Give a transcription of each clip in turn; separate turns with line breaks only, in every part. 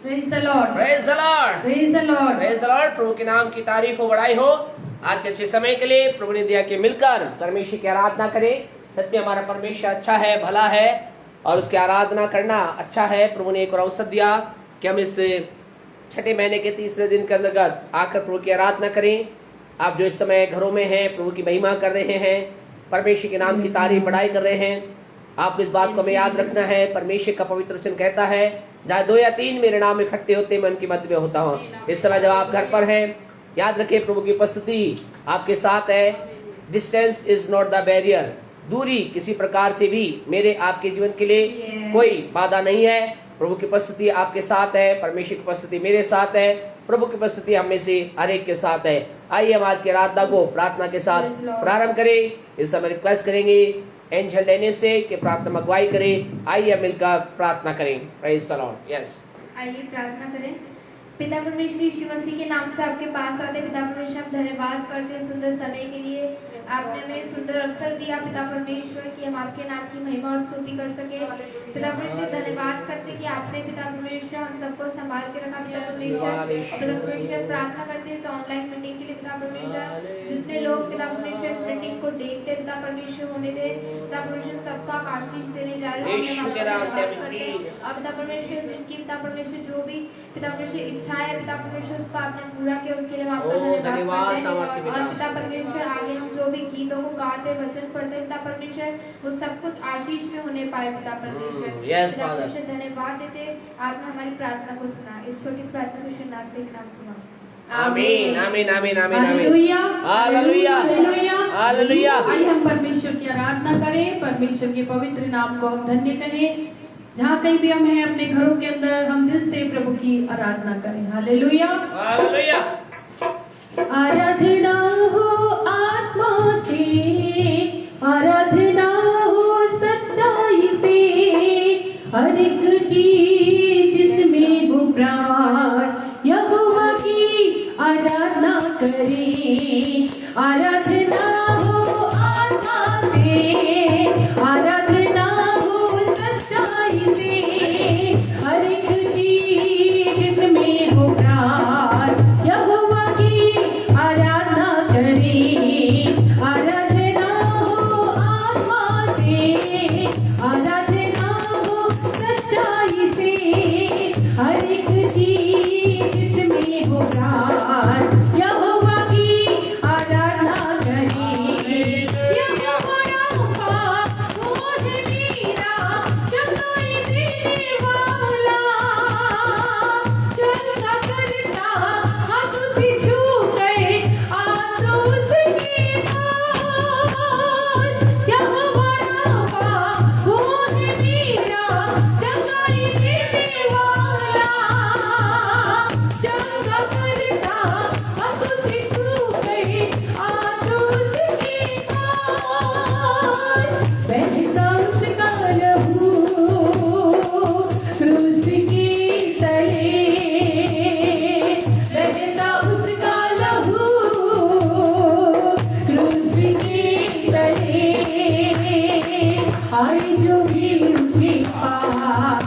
Praise the Lord.
Praise the Lord.
Praise the Lord.
Praise the Lord. प्रभु के नाम की तारीफ हो, बड़ाई हो। आज के अच्छे समय के लिए प्रभु ने दिया कि मिलकर परमेश्वर की आराधना करें। सच में हमारा परमेश्वर अच्छा है, भला है और उसकी आराधना करना अच्छा है। प्रभु ने एक और अवसर दिया कि हम इस छठे महीने के तीसरे दिन के अंतर्गत आकर प्रभु की आराधना करें। आप जो इस समय घरों में हैं, प्रभु की महिमा कर रहे हैं, परमेश्वर के नाम की तारीफ बढ़ाई कर रहे हैं। आपको इस बात को हमें याद रखना है, परमेश्वर का पवित्र वचन कहता है, जहाँ 2 या 3 मेरे नाम इकट्ठे होते मैं उनके मध्य में होता हूँ। इस समय जब आप घर पर हैं, याद रखिए प्रभु की उपस्थिति आपके साथ है। Distance is not the barrier. दूरी किसी प्रकार से भी मेरे आपके जीवन के लिए कोई बाधा नहीं है। प्रभु की उपस्थिति आपके साथ है, परमेश्वर की उपस्थिति मेरे साथ है, प्रभु की उपस्थिति हम में से हर एक के साथ है। आइए हम आज की आराधना को प्रार्थना के साथ प्रारंभ करें। इस समय रिक्वेस्ट करेंगे एंजल लेने से कि प्रार्थना अगुवाई करें। आइए मिलकर प्रार्थना करें। Praise the Lord. यस,
आइए प्रार्थना करें। पिता परमेश्वर यीशु मसीह के नाम से आपके पास आते पिता परमेश्वर, हम धन्यवाद करते हैं सुंदर समय के लिए। आपने हमें सुंदर अवसर दिया पिता परमेश्वर कि हम आपके नाम की महिमा और स्तुति कर सके। पिता परमेश्वर धन्यवाद करते कि आपने पिता परमेश्वर हम सबको संभाल के रखा। पिता परमेश्वर प्रार्थना करते हैं इस ऑनलाइन मीटिंग के लिए। पिता परमेश्वर जितने लोग पिता परमेश्वर इस मीटिंग को देखते पिता परमेश्वर होने दे। पिता परमेश्वर सबको आप आशीष देने जा रहे हैं और पिता परमेश्वर जिनकी पिता परमेश्वर जो भी पिता परमेश्वर इच्छा है पिता परमेश्वर उसका आपने पूरा किया, उसके लिए हम आपका धन्यवाद करते हैं। और पिता परमेश्वर आगे हम जो भी गीतों को गाते वचन पढ़ते पिता परमेश्वर वो सब कुछ आशीष में होने पाए पिता परमेश्वर। पिता परमेश्वर धन्यवाद देते आपने हमारी प्रार्थना को सुना। इस छोटी सी प्रार्थना को यीशु नाम से सुना।
आमीन आमीन आमीन आमीन
हालेलुया
हालेलुया हालेलुया।
आइए हम परमेश्वर की आराधना करें, परमेश्वर के पवित्र नाम को हम धन्य करें। जहाँ कहीं भी हम हैं अपने घरों के अंदर हम दिल से प्रभु की आराधना करें। Hallelujah
hallelujah.
आराधना हो आत्मा से, आराधना हो सच्चाई से, हर एक चीज जिसमें वो प्राण यहोवा की आराधना करें। आराधना हो आत्मा से, आराधना हो सच्चाई से, हर एक चीज जिसमें वो प्राण यहोवा की आराधना करें। आराधना हो आत्मा से, आराधना हो सच्चाई से, हर एक चीज जिसमें हो प्राण यहोवा की आराधना करें। यहोवा राफा वो है मेरा चंगाई देने वाला, चंगा करता हाथ से छू गए आंसू उसके पास। यहोवा राफा वो है मेरा चंगाई देने वाला, चंगा करता हाथ से छू गए आंसू उसके पास। बहता उसका लहू क्रूस के तले, बहता उसका लहू क्रूस के तले, आई जो भी उसके पास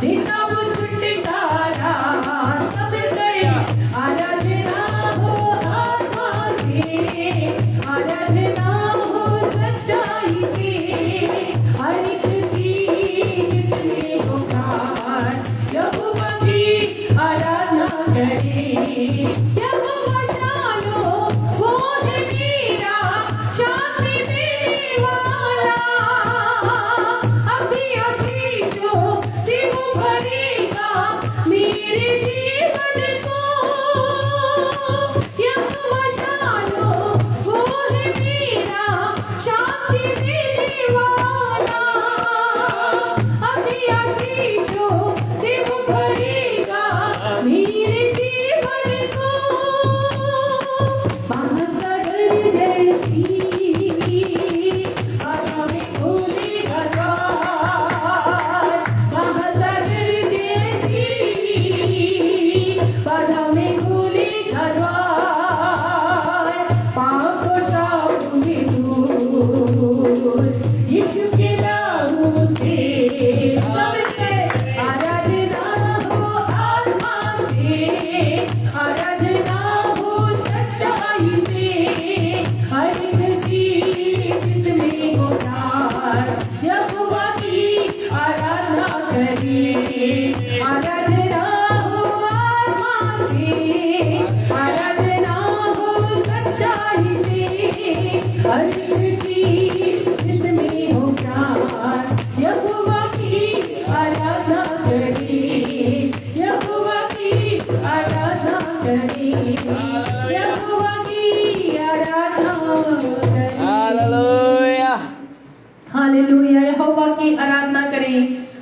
देता वो छुटकारा सब गए। आराधना हो आत्मा से, आराधना हो सच्चाई से, हर एक चीज जिसमें हो प्राण यहोवा की आराधना करें। यहोवा जानो वो है मेरा शांति देने वाला, अभी आशीषों से वो भरेगा मेरे जीवन को। यहोवा जानो वो है मेरा शांति देने वाला, अभी आशीषों से वो भरेगा मेरे जीवन को। आराधना हो आत्मा से, आराधना हो सच्चाई से, हर एक चीज जिसमें हो प्यार, यहोवा की आराधना करें, यहोवा की आराधना करें, यहोवा की आराधना करें।
हालेलुया।
हालेलुया। यहोवा की आराधना करें,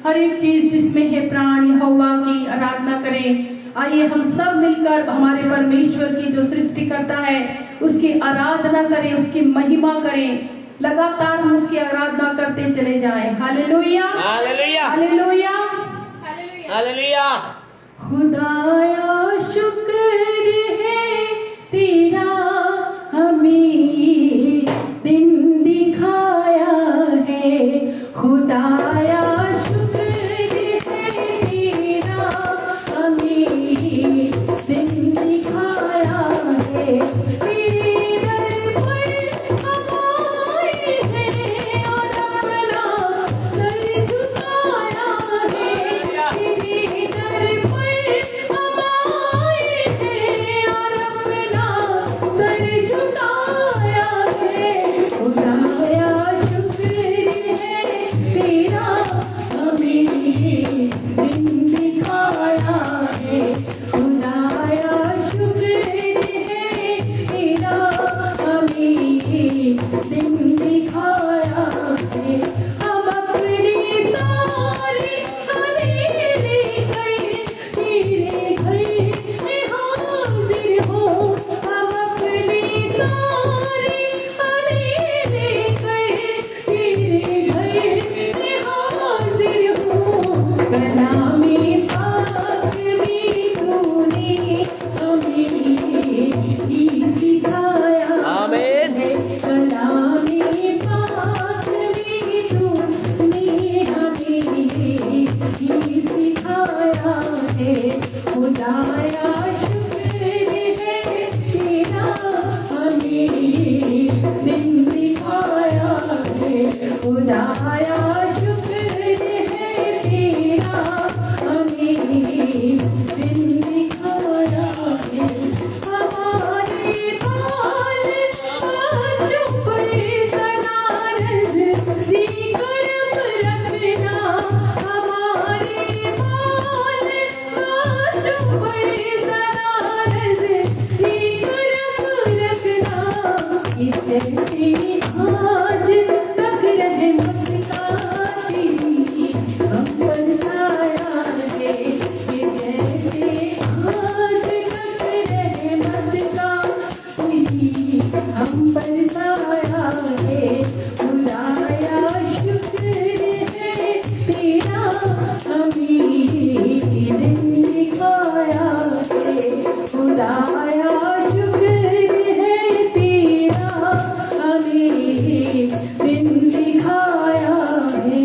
हर एक चीज जिसमें है प्राण, यहोवा की आराधना करें। आइए हम सब मिलकर हमारे परमेश्वर की जो सृष्टि करता है उसकी आराधना करें, उसकी महिमा करें। लगातार हम उसकी आराधना करते चले जाएं। Hallelujah,
hallelujah,
hallelujah,
hallelujah.
खुदाया शुक्र है तेरा, हमें दिन दिखाया है। खुदाया शुक्र है तेरा, हमें दिन दिखाया है। तेरे दर पर हम आए हैं और अपना सर झुकाया है। तेरे दर पर हम आए हैं और अपना सर झुकाया है। खुदाया शुक्र है तेरा, हमें दिन दिखाया है। खुदाया शुक्र है तेरा, हमें दिन दिखाया है। हम अपने सारे अंधेरे गए तेरे घर में हाजिर हो। हम अपने सारे अंधेरे गए तेरे घर में हाजिर हो। कलामे पाक में तूने हमें ही सिखाया
आमीन।
है। कलामे पाक में तूने हमें ही सिखाया है। खुदाया शुक्र है तेरा, हमें दिन दिखाया है। खुदाया शुक्र है तेरा, हमें दिन दिखाया है। हमारे बाल बच्चों पर सदा नजर करम रखना। हमारे बाल बच्चों पर सदा नजर करम रखना। इसे आज तक रहमत का तेरी हम पर छाया है। ये जैसे आज तक रहमत का तेरी हम पर छाया है। खुदाया शुक्र है तेरा, हमें दिन दिखाया है। खुदाया शुक्र है तेरा, हमें दिन दिखाया है।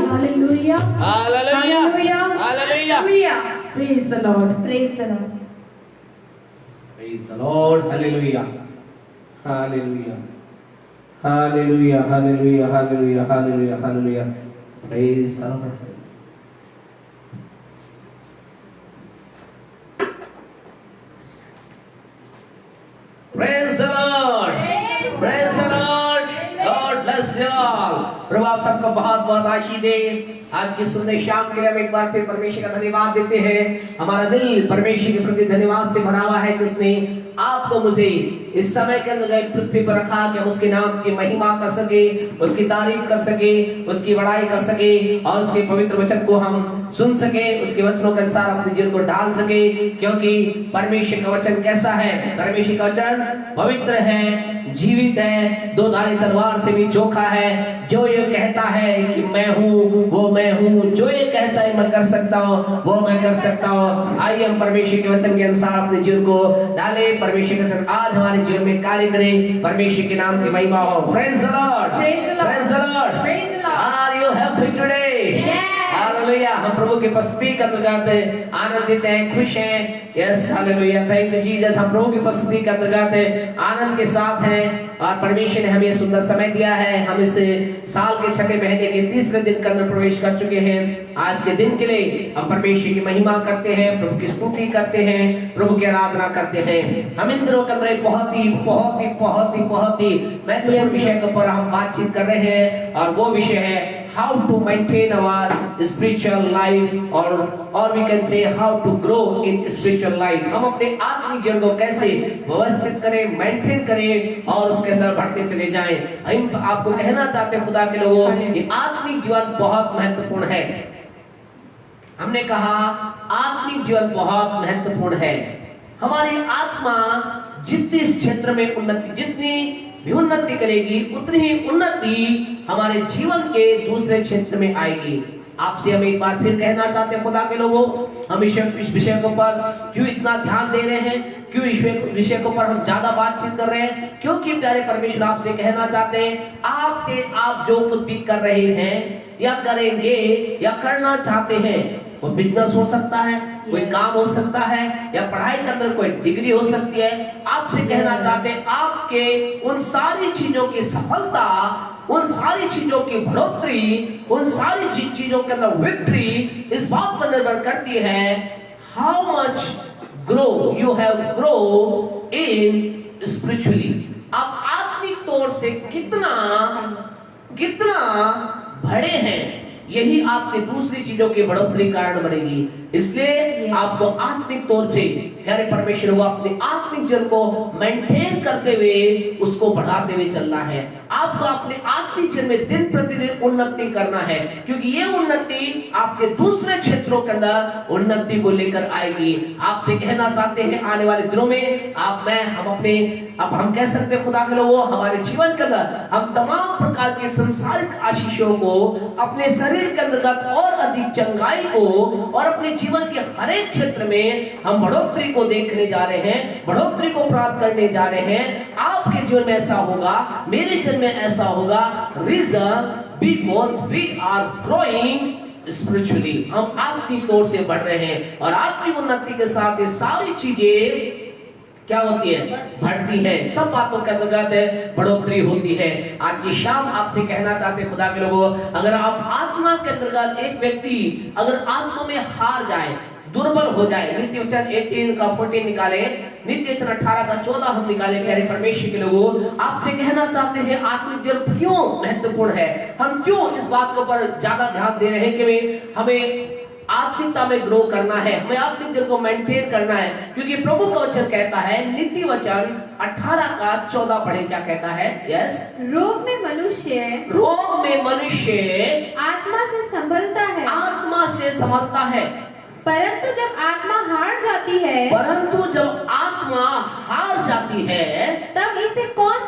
Hallelujah,
hallelujah, hallelujah.
Praise the Lord.
Praise the Lord.
Praise the Lord. Hallelujah. Hallelujah. Hallelujah. Hallelujah. Hallelujah. Hallelujah. Hallelujah. Praise the Lord. Praise the Lord. Praise the Lord. God bless you all. प्रभु आप सबको बहुत बहुत आशीष दे। आज की सुंदर शाम के लिए हम एक बार फिर परमेश्वर का धन्यवाद देते हैं। हमारा दिल परमेश्वर के प्रति धन्यवाद से भरा हुआ है कि उसने आपको मुझे इस समय के अंदर पृथ्वी पर रखा कि हम उसके नाम की महिमा कर सके, उसकी तारीफ कर सके, उसकी बड़ाई कर सके और उसके पवित्र वचन को हम सुन सके, उसके वचनों के अनुसार अपने जीवन को ढाल सके। क्योंकि परमेश्वर का वचन कैसा है? परमेश्वर का वचन पवित्र है, जीवित है, दो धारी तलवार से भी चोखा है। जो ये कहता है कि मैं हूँ वो मैं हूँ, जो ये कहता है मैं कर सकता हूँ वो मैं कर सकता हूँ। आइए हम परमेश्वर के वचन के अनुसार अपने जीवन को डाले। परमेश्वर का वचन आज हमारे जीवन में कार्य करे। परमेश्वर के नाम की महिमा हो। Praise the Lord.
Praise the Lord.
Praise the Lord.
Praise the Lord.
Are you happy today?
Yes.
Hallelujah. हम प्रभु की उपस्थिति के अंतर्गत आनंदित हैं, खुश हैं। Yes hallelujah, thank you Jesus. हम प्रभु की उपस्थिति के अंतर्गत आनंद के साथ हैं और परमेश्वर ने हमें सुंदर समय दिया है। हम इस साल के छठे महीने के तीसरे दिन के अंदर प्रवेश कर चुके हैं। आज के दिन के लिए हम परमेश्वर की महिमा करते हैं, प्रभु की स्तुति करते हैं, प्रभु की आराधना करते हैं। हम इन दिनों के अंदर बहुत ही महत्वपूर्ण विषय के ऊपर हम बातचीत कर रहे हैं और वो विषय है how to maintain our spiritual life और we can say how to grow in spiritual life. हम अपने आत्मिक जीवन को कैसे व्यवस्थित करें, मेंटेन करें और उसके अंदर बढ़ते चले जाएं। हम आपको कहना चाहते हैं खुदा के लोगों, ये आत्मिक जीवन बहुत महत्वपूर्ण है। हमने कहा आत्मिक जीवन बहुत महत्वपूर्ण है। हमारी आत्मा जितनी इस क्षेत्र में उन्नति, जितनी भी उन्नति करेगी उतनी ही उन्नति हमारे जीवन के दूसरे क्षेत्र में आएगी। आपसे हम एक बार फिर कहना चाहते हैं खुदा के लोगों, हम इस विषय के ऊपर क्यों इतना ध्यान दे रहे हैं, क्यों इस विषय के ऊपर हम ज्यादा बातचीत कर रहे हैं, क्योंकि प्यारे परमेश्वर आपसे कहना चाहते हैं आप जो कुछ भी कर रहे हैं या करेंगे या करना चाहते हैं, वो बिजनेस हो सकता है, कोई काम हो सकता है या पढ़ाई के अंदर कोई डिग्री हो सकती है। आपसे कहना चाहते हैं आपके उन सारी चीजों की सफलता, उन सारी चीजों की बढ़ोतरी, उन सारी चीजों के अंदर विक्ट्री इस बात पर निर्भर करती है how much grow you have grow in spiritually. आप आत्मिक तौर से कितना बढ़े हैं, यही आपके दूसरी चीजों की बढ़ोतरी कारण बनेगी। इसलिए आपको आत्मिक तौर से प्यारे परमेश्वर को अपने आत्मिक जीवन को मेंटेन करते हुए उसको बढ़ाते हुए चलना है। आपको अपने आत्मिक जीवन में दिन प्रतिदिन उन्नति करना है, क्योंकि ये उन्नति आपके दूसरे क्षेत्रों के अंदर उन्नति को लेकर आएगी। आपसे कहना चाहते हैं आने वाले दिनों में हम कह सकते हैं खुदा के लोगों, हमारे जीवन के अंदर हम तमाम प्रकार के संसारिक आशीषों को अपने शरीर के अंतर्गत और अधिक चंगाई को और अपने जीवन के हर एक क्षेत्र में हम बढ़ोतरी को देखने जा रहे हैं, बढ़ोतरी को प्राप्त करने जा रहे हैं। आपके जीवन में ऐसा होगा, मेरे जीवन में ऐसा होगा। Reason because we are growing spiritually, हम आत्मिक तौर से बढ़ रहे हैं और आत्मिक उन्नति के साथ ये सारी चीजें क्या होती है, बढ़ती है। सब बातों के अंतर्गत बढ़ोतरी होती है। आज की शाम आपसे कहना चाहते हैं खुदा के लोगों, अगर आप आत्मा के अंतर्गत एक व्यक्ति अगर आत्मा में हार जाए, दुर्बल हो जाए, नीति वचन 18 का 14 निकाले, नीति वचन 18 का 14 हम निकाले। प्यारे परमेश्वर के लोगों, आपसे कहना चाहते हैं आत्मिक जीवन क्यों महत्वपूर्ण है, हम क्यों इस बात के ऊपर ज्यादा ध्यान दे रहे हैं कि हमें आत्मिकता में ग्रो करना है, हमें आत्मिक जीवन को मेंटेन करना है। क्योंकि प्रभु का वचन कहता है, नीति वचन 18 का 14 पढ़े, क्या कहता है? यस, रोग में मनुष्य
आत्मा से संभलता है, परंतु जब आत्मा हार जाती है, तब इसे कौन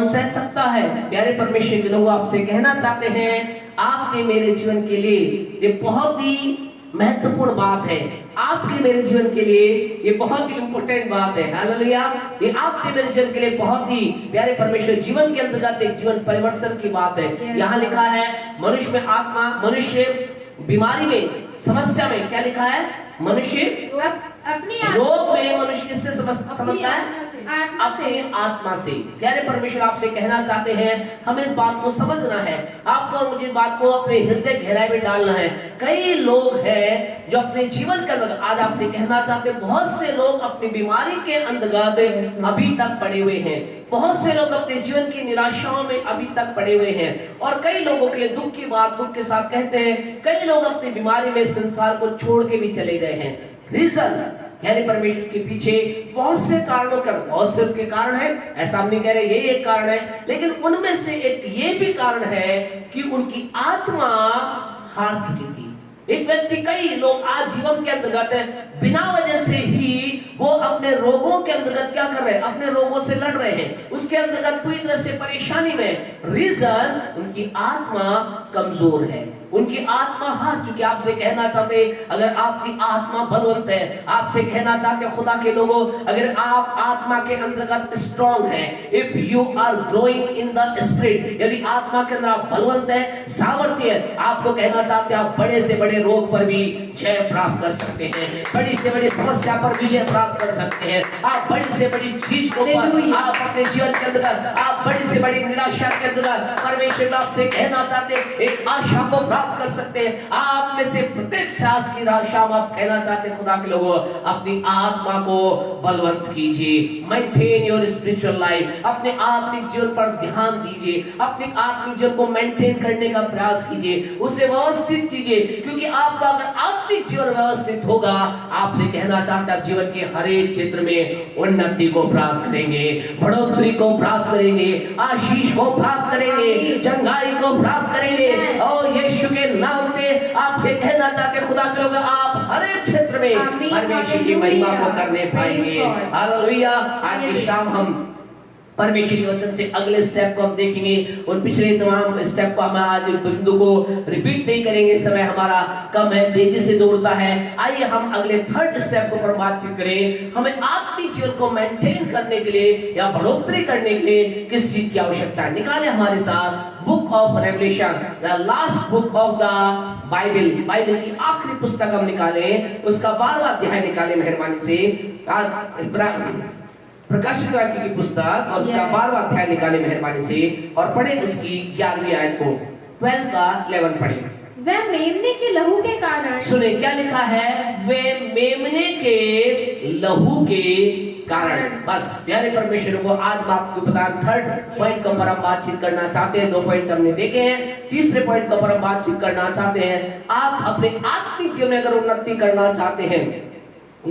सह सकता है?
प्यारे परमेश्वर के लोग, आपसे कहना चाहते हैं आपके मेरे जीवन के लिए ये बहुत ही महत्वपूर्ण बात है। आपके मेरे जीवन के लिए ये बहुत ही इंपॉर्टेंट बात है। हालेलुया, ये आपके मेरे जीवन के लिए बहुत ही प्यारे परमेश्वर जीवन के अंतर्गत एक जीवन परिवर्तन की बात है। यहाँ लिखा है मनुष्य बीमारी में, समस्या में, क्या लिखा है? मनुष्य
अपनी
रोग में मनुष्य किससे समझता है? अपनी आत्मा से। प्यारे परमेश्वर आपसे कहना चाहते हैं हमें इस बात को समझना है, आपको और मुझे इस बात को अपने हृदय गहराई में डालना है। कई लोग हैं जो अपने जीवन के अंदर, आज आपसे कहना चाहते हैं बहुत से लोग अपनी बीमारी के अंतर्गत अभी तक पड़े हुए हैं, बहुत से लोग अपने जीवन की निराशाओं में अभी तक पड़े हुए हैं। और कई लोगों के लिए दुख की बात दुख के साथ कहते हैं, कई लोग अपनी बीमारी में संसार को छोड़ के भी चले गए हैं। रीजन यानी परमेश्वर के पीछे बहुत से कारणों का, बहुत से उसके कारण है, ऐसा हम नहीं कह रहे ये एक कारण है, लेकिन उनमें से एक ये भी कारण है कि उनकी आत्मा हार चुकी थी। एक व्यक्ति, कई लोग आज जीवन के अंतर्गत बिना वजह से ही वो अपने रोगों के अंतर्गत क्या कर रहे हैं, अपने रोगों से लड़ रहे हैं, उसके अंतर्गत पूरी तरह से परेशानी में। रीजन उनकी आत्मा कमजोर है। उनकी आत्मा हार चुकी। आपसे कहना चाहते, अगर आपकी आत्मा बलवंत है, आपसे कहना चाहते खुदा के लोगों, अगर आप आत्मा के अंतर्गत स्ट्रॉन्ग है, if you are growing in the spirit, यदि आत्मा के अंदर आप बलवंत है, सामर्थ्य है, आपको कहना चाहते आप बड़े से बड़े रोग पर भी जय प्राप्त कर सकते हैं, बड़ी से बड़ी समस्या पर विजय प्राप्त कर सकते हैं। आप बड़ी से बड़ी चीज को आप अपने जीवन के अंदर, आप बड़ी से बड़ी निराशा के अंदर परमेश्वर आपसे कहना चाहते एक आशा को प्राप्त कर सकते हैं। आप में से प्रत्येक सांस की आशा आप कहना चाहते खुदा के लोगों, अपनी आत्मा को बलवंत कीजिए, मेंटेन योर स्पिरिचुअल लाइफ, अपने आत्मिक जीवन पर ध्यान दीजिए, अपने आत्मिक जीवन को मेंटेन करने का प्रयास कीजिए, उसे व्यवस्थित कीजिए, क्योंकि आपका अगर आत्मिक जीवन व्यवस्थित होगा, आपसे कहना चाहते आप जीवन के हर एक क्षेत्र में उन्नति को प्राप्त करेंगे, बढ़ोतरी को प्राप्त करेंगे, आशीष को प्राप्त करेंगे, चंगाई को प्राप्त करेंगे। और यीशु के नाम से आपसे कहना चाहते खुदा के लोग, आप हर एक क्षेत्र में परमेश्वर की महिमा को करने पाएंगे। हालेलुया। आज की शाम हम परमेश्वर के वचन से अगले स्टेप को हम देखेंगे। उन पिछले तमाम स्टेप को हम आज बिंदु को रिपीट नहीं करेंगे, समय हमारा कम है, तेजी से दौड़ता है। आइए हम अगले थर्ड स्टेप को पर बातचीत करें। हमें आत्मिक जीवन को मेंटेन करने के लिए या बढ़ोतरी करने के लिए किस चीज की आवश्यकता है। निकाले हमारे साथ book of revelation, the last book of the Bible, Bible की आखिरी पुस्तक हम निकाले, उसका 12वां अध्याय निकाले मेहरबानी से। प्रकाशित वाक्य की पुस्तक और उसका 12वां अध्याय निकाले मेहरबानी से, और पढ़े उसकी 11वीं आयत को, 12 का 11 पढ़े।
वह मेमने के लहू के कारण, सुने
क्या लिखा है, वे मेमने के लहू के कारण। बस प्यारे परमेश्वर को आज मैं आपको बता, थर्ड पॉइंट के ऊपर हम बातचीत करना चाहते हैं। 2 पॉइंट हमने देखे हैं, तीसरे पॉइंट के ऊपर हम बातचीत करना चाहते हैं। आप अपने आत्मिक जीवन में अगर उन्नति करना चाहते हैं,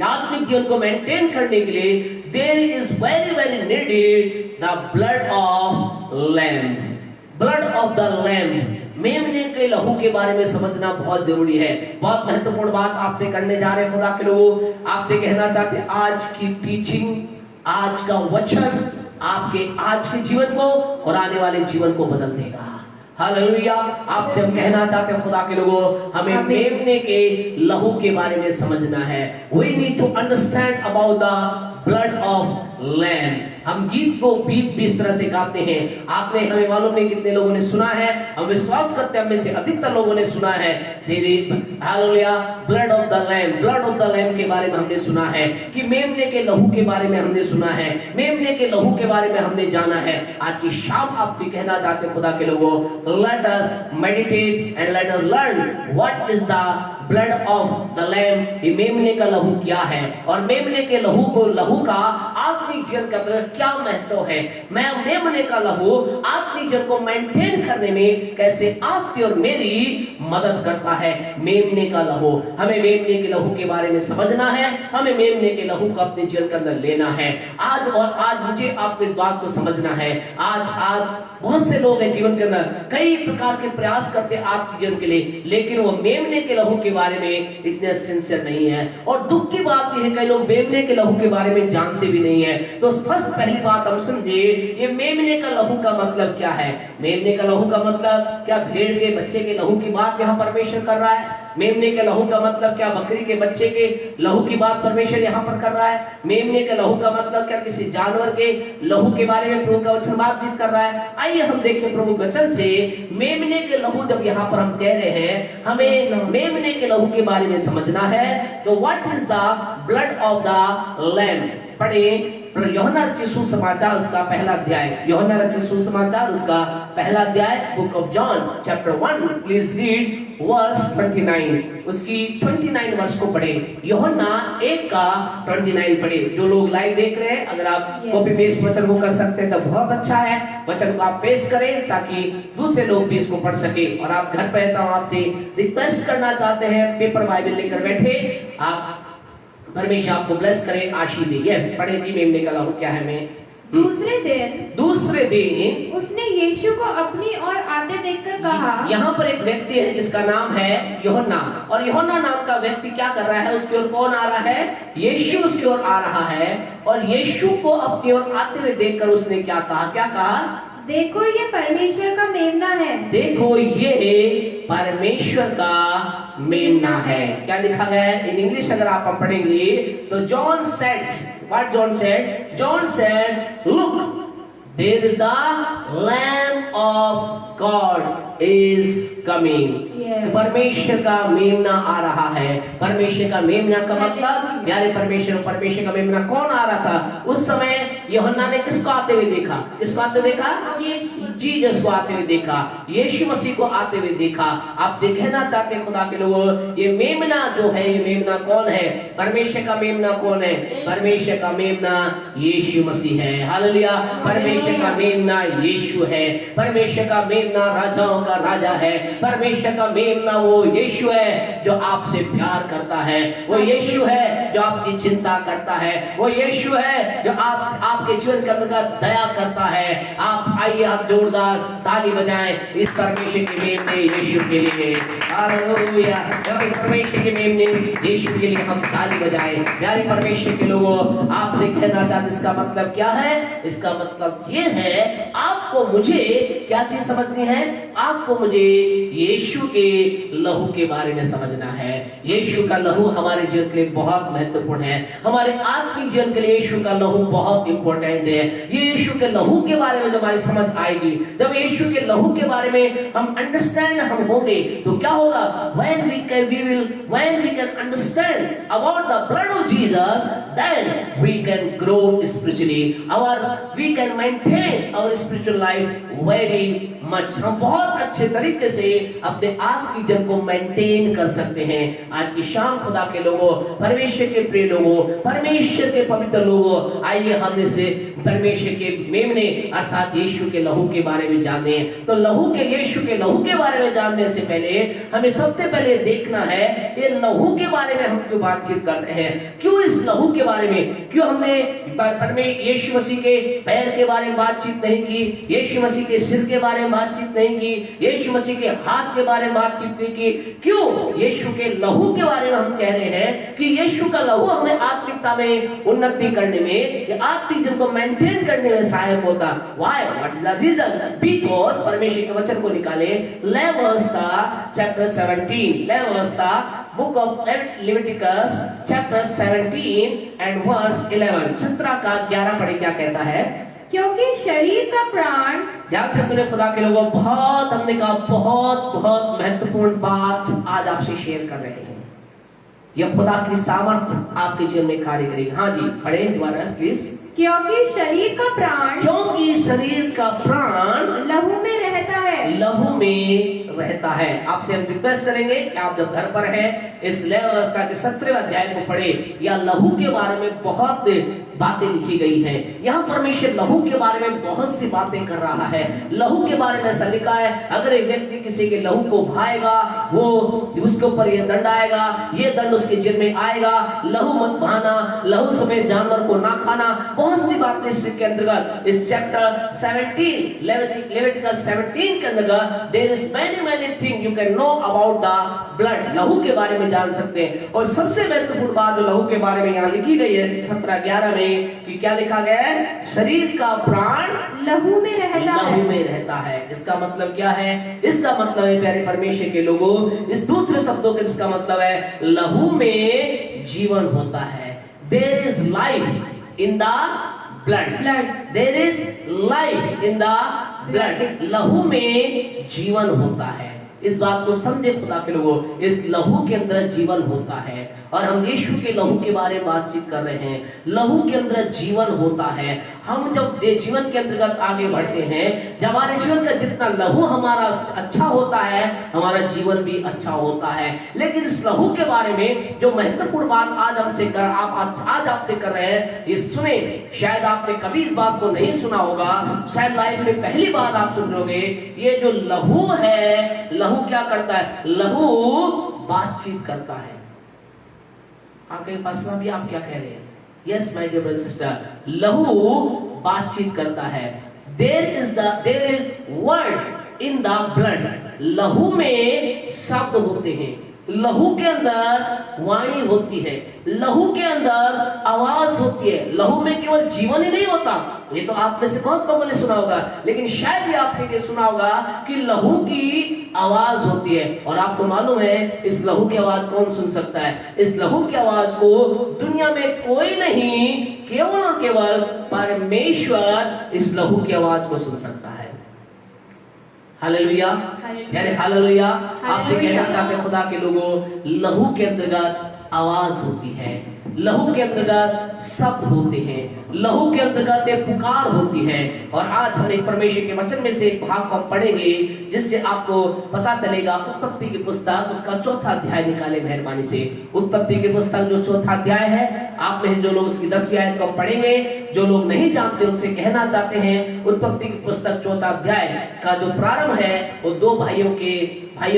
आत्मिक जीवन को मेंटेन करने के लिए there is very very needed the blood of lamb, blood of the lamb. मेमने के लहू के बारे में समझना बहुत जरूरी है। बहुत महत्वपूर्ण बात आपसे करने जा रहे हैं खुदा के लोगों, आपसे कहना चाहते हैं आज की टीचिंग, आज का वचन आपके आज के जीवन को और आने वाले जीवन को बदल देगा। हालेलुया। आपसे हम कहना चाहते हैं खुदा के लोगों, हमें मेमने के लहू के बारे में समझना है। We need to understand about the blood of lamb। हम गीत को भी इस तरह से गाते हैं। आपने, हमें मालूम नहीं कितने लोगों ने सुना है, हम विश्वास करते हैं हम में से अधिकतर लोगों ने सुना है। Hallelujah. Blood of the lamb, blood of the lamb के बारे में हमने सुना है कि मेमने के लहू के बारे में हमने सुना है, मेमने के लहू के बारे में हमने जाना है। आज की शाम आपसे कहना चाहते हैं खुदा के लोगों, let us meditate and let us learn what is the blood of the lamb। ये मेमने का लहू क्या है और मेमने के लहू का आत्मिक जीवन के अंदर क्या महत्व है। मैं मेमने का लहू आत्मिक जीवन को मेंटेन करने में कैसे आपकी और मेरी मदद करता है। मेमने का लहू, हमें मेमने के लहू के बारे में समझना है, हमें मेमने के लहू को अपने जीवन के अंदर लेना है। आज मुझे आपको इस बात को समझना है। आज बहुत से लोग हैं जीवन के अंदर कई प्रकार के प्रयास करते हैं आपके जीवन के लिए, लेकिन वो मेमने के लहू के बारे में इतने सिंसियर नहीं है। और दुख की बात यह है कई लोग मेमने के लहू के बारे में जानते भी नहीं है। तो फर्स्ट पहली बात हम समझे, ये मेमने का लहू का मतलब क्या है। मेमने का लहू का मतलब क्या भेड़ के बच्चे के लहू की बात यहाँ परमेश्वर कर रहा है। मेमने के लहू का मतलब क्या बकरी के बच्चे के लहू की बात परमेश्वर यहाँ पर कर रहा है। मेमने के लहू का मतलब क्या किसी जानवर के लहू के बारे में प्रभु का वचन बातचीत कर रहा है। आइए हम देखें प्रभु वचन से मेमने के लहू जब यहाँ पर हम कह रहे हैं, हमें मेमने के लहू के बारे में समझना है। तो what is the blood of the lamb. पढ़े यूहन्ना रचित सुसमाचार उसका पहला अध्याय, यूहन्ना रचित सुसमाचार उसका पहला अध्याय, book of John chapter 1, please read verse 29। उसकी 29 वर्ष को पढ़े। यूहन्ना 1 का 29 पढ़े। जो लोग लाइव देख रहे हैं, अगर आप कॉपी पेस्ट वचन को कर सकते हैं तो बहुत अच्छा है। वचन को आप पेस्ट करें ताकि दूसरे लोग भी इसको पढ़ सके। और आप घर पे तो आपसे रिक्वेस्ट करना चाहते हैं, पेपर बाइबल लेकर बैठे, आप परमेश्वर आपको ब्लेस करे, आशीष दे। यस, पढ़े जी मेमने का लहू क्या है। मैं दूसरे दिन
उसने यीशु को अपनी ओर आते देखकर कहा।
यहाँ पर एक व्यक्ति है जिसका नाम है यूहन्ना, और यूहन्ना नाम का व्यक्ति क्या कर रहा है, उसकी ओर कौन आ रहा है, यीशु उसकी ओर आ रहा है। और यीशु को अपनी ओर आते हुए देखकर उसने क्या कहा,
देखो ये परमेश्वर का मेमना है।
देखो ये परमेश्वर का मेमना है। क्या लिखा गया है इन इंग्लिश अगर आप पढ़ेंगे तो John said, what John said? John said, look there is the lamb of God is coming. परमेश्वर का मेमना आ रहा है। परमेश्वर का मेमना का मतलब प्यारे परमेश्वर का मेमना कौन आ रहा था उस समय? यूहन्ना ने किसको आते हुए देखा? किसको आते हुए देखा? जीसस को आते हुए देखा, यीशु मसीह को आते हुए देखा। आपसे कहना चाहते हैं खुदा के लोगों, ये मेमना जो है, ये मेमना कौन है? परमेश्वर का मेमना कौन है? परमेश्वर का मेमना यीशु मसीह है। हालेलुया। परमेश्वर का मेमना यीशु है। परमेश्वर का मेमना राजाओं का राजा है। परमेश्वर का मेमना वो यीशु है जो आपसे प्यार करता है। वो यीशु है जो आपकी चिंता करता है। वो यीशु है जो आपके जीवन के अंदर दया करता है। आप आइए, आप जोरदार ताली बजाएं इस परमेश्वर के मेमने यीशु के लिए। हालेलुया। जब इस परमेश्वर के मेमने यीशु के लिए हम ताली बजाएं, प्यारे परमेश्वर के लोगों, आपसे कहना चाहते इसका मतलब क्या है? इसका मतलब ये है आपको मुझे क्या चीज समझनी है? आपको मुझे यीशु के लहू के बारे में समझना है। यीशु का लहू हमारे जीवन के लिए बहुत महत्वपूर्ण है। हमारे आत्मिक जीवन के लिए यीशु का लहू बहुत इंपॉर्टेंट है। ये यीशु के लहू के बारे में जब हमारी समझ आएगी, जब यीशु के लहू के बारे में हम अंडरस्टैंड हम होंगे तो क्या होगा? when we can understand about the blood of Jesus, then we can grow spiritually, we can maintain our spiritual life very much। हम बहुत अच्छे तरीके से अपने आत्मिक जीवन को मेंटेन कर सकते हैं। आज की शाम खुदा के लोगों, परमेश्वर के प्रिय लोगों, परमेश्वर के पवित्र लोगों, आइए हम इसे परमेश्वर के मेमने अर्थात यीशु के लहू के बारे में जाने। तो यीशु के लहू के बारे में जानने से पहले हमें सबसे पहले देखना है ये लहू के बारे में हम क्यों बातचीत कर रहे हैं। क्यों इस लहू के बारे में? क्यों हमने यीशु मसीह के पैर के बारे में बातचीत नहीं की? यीशु मसीह के सिर के बारे में बातचीत नहीं की? यीशु मसीह के हाथ के बारे में बातचीत नहीं की? क्यों यीशु के लहू के बारे में हम कह रहे हैं कि यीशु का लहू हमें आत्मिकता में उन्नति करने में, या आत्मिक जीवन को मेंटेन करने में सहायक होता। Why? What is the reason? Because परमेश्वर के वचन को निकाले, Leviticus chapter 17, book of Leviticus chapter 17 and verse 11, 17 का 11 पढ़े। क्या कहता है?
क्योंकि शरीर का प्राण,
ध्यान से सुने खुदा के लोगों, हमने कहा बहुत महत्वपूर्ण बात आज आपसे शेयर कर रहे हैं। यह खुदा की सामर्थ्य आपके जीवन में कार्य करेगी। हाँ जी, पढ़े दोबारा प्लीज।
क्योंकि शरीर का प्राण लहू में रहता है।
लहू में रहता है। आपसे हम रिक्वेस्ट करेंगे कि आप जब घर पर हैं इस लय व्यवस्था के 17वें अध्याय को पढ़े। या लहू के बारे में बहुत बातें लिखी गई हैं। यहाँ परमेश्वर लहू के बारे में बहुत सी बातें कर रहा है। लहू के बारे में ऐसा लिखा है, अगर एक व्यक्ति किसी के लहू को भाएगा, वो उसके ऊपर यह दंड आएगा, ये दंड उसके जीवन में आएगा। लहू मत बहाना, लहू समेत जानवर को ना खाना, बहुत सी बातें इसके अंतर्गत इस चैप्टर 17 लेविटिकस 17 के अंतर्गत there is many things you can know about the blood। लहू के बारे में जान सकते हैं। और सबसे महत्वपूर्ण बात जो लहू के बारे में यहाँ लिखी गई है 17:11 में, कि क्या लिखा गया है? शरीर का प्राण
लहू में
रहता है। इसका मतलब क्या है? इसका मतलब है प्यारे परमेश्वर के लोगों, इस दूसरे शब्दों के इसका मतलब है लहू में जीवन होता है। There is life in the blood. There is life in the blood. लहू में जीवन होता है। इस बात को समझे खुदा के लोगों, इस लहू के अंदर जीवन होता है। और हम यीशु के लहू के बारे में बातचीत कर रहे हैं। लहू के अंदर जीवन होता है। हम जब जीवन के अंतर्गत आगे बढ़ते हैं, जब हमारे जीवन का जितना लहू हमारा अच्छा होता है, हमारा जीवन भी अच्छा होता है। लेकिन इस लहू के बारे में जो महत्वपूर्ण बात आज आपसे कर रहे हैं, ये सुने। शायद आपने कभी इस बात को नहीं सुना होगा, शायद लाइफ में पहली बार आप सुन रहे। ये जो लहू है, लहू क्या करता है? लहू बातचीत करता है। आपके पास भी आप क्या कह रहे हैं? Yes my dear brother sister, लहू बातचीत करता है। There is word in the blood. लहू में शब्द होते हैं। लहू के अंदर वाणी होती है, लहू के अंदर आवाज होती है। लहू में केवल जीवन ही नहीं होता, ये तो आप में से बहुत कम ने सुना होगा, लेकिन शायद ये आपने ये सुना होगा कि लहू की आवाज होती है। और आपको मालूम है इस लहू की आवाज कौन सुन सकता है? इस लहू की आवाज को दुनिया में कोई नहीं, केवल और केवल परमेश्वर इस लहू की आवाज को सुन सकता है। हालेलुया, यानी हालेलुया। आपसे कहना चाहते खुदा के लोगों, लहू के अंतर्गत आवाज होती है, लहू के अंतर्गत शब्द होते हैं, लहू के अंतर्गत एक पुकार होती है। और आज हम एक परमेश्वर के वचन में से एक भाग को पढ़ेंगे जिससे आपको पता चलेगा। उत्पत्ति की पुस्तक उसका 4था अध्याय निकाले मेहरबानी से। उत्पत्ति की पुस्तक जो 4था अध्याय है, आप में जो लोग उसकी 10वीं आयत को पढ़ेंगे, जो लोग नहीं जानते उनसे कहना चाहते हैं, उत्पत्ति की पुस्तक 4था अध्याय का जो प्रारंभ है वो दो भाइयों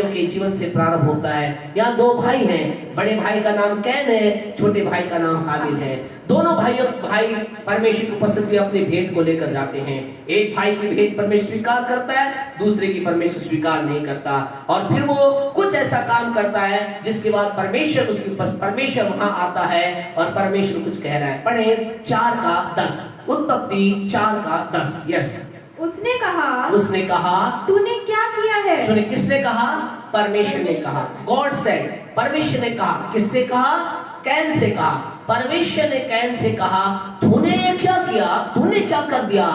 के जीवन से प्रारंभ होता है। यहाँ दो भाई हैं, बड़े भाई का नाम कैन है, छोटे भाई का नाम हाबिल है। दोनों भाई परमेश्वर की उपस्थिति में अपनी भेंट को लेकर जाते हैं। एक भाई की भेंट परमेश्वर स्वीकार करता है, दूसरे की परमेश्वर स्वीकार नहीं करता। और फिर वो कुछ ऐसा काम करता है जिसके बाद परमेश्वर वहां आता है और परमेश्वर कुछ कह रहा है। पढ़े 4:10, उत्पत्ति 4:10। यस, उसने कहा
तूने क्या किया है?
सुने, किसने कहा? परमेश्वर ने कहा। गॉड सेड, परमेश्वर ने कहा। किससे कहा? कैन से कहा। परमेश्वर ने कैन से कहा, तूने ये क्या किया? तूने क्या कर दिया?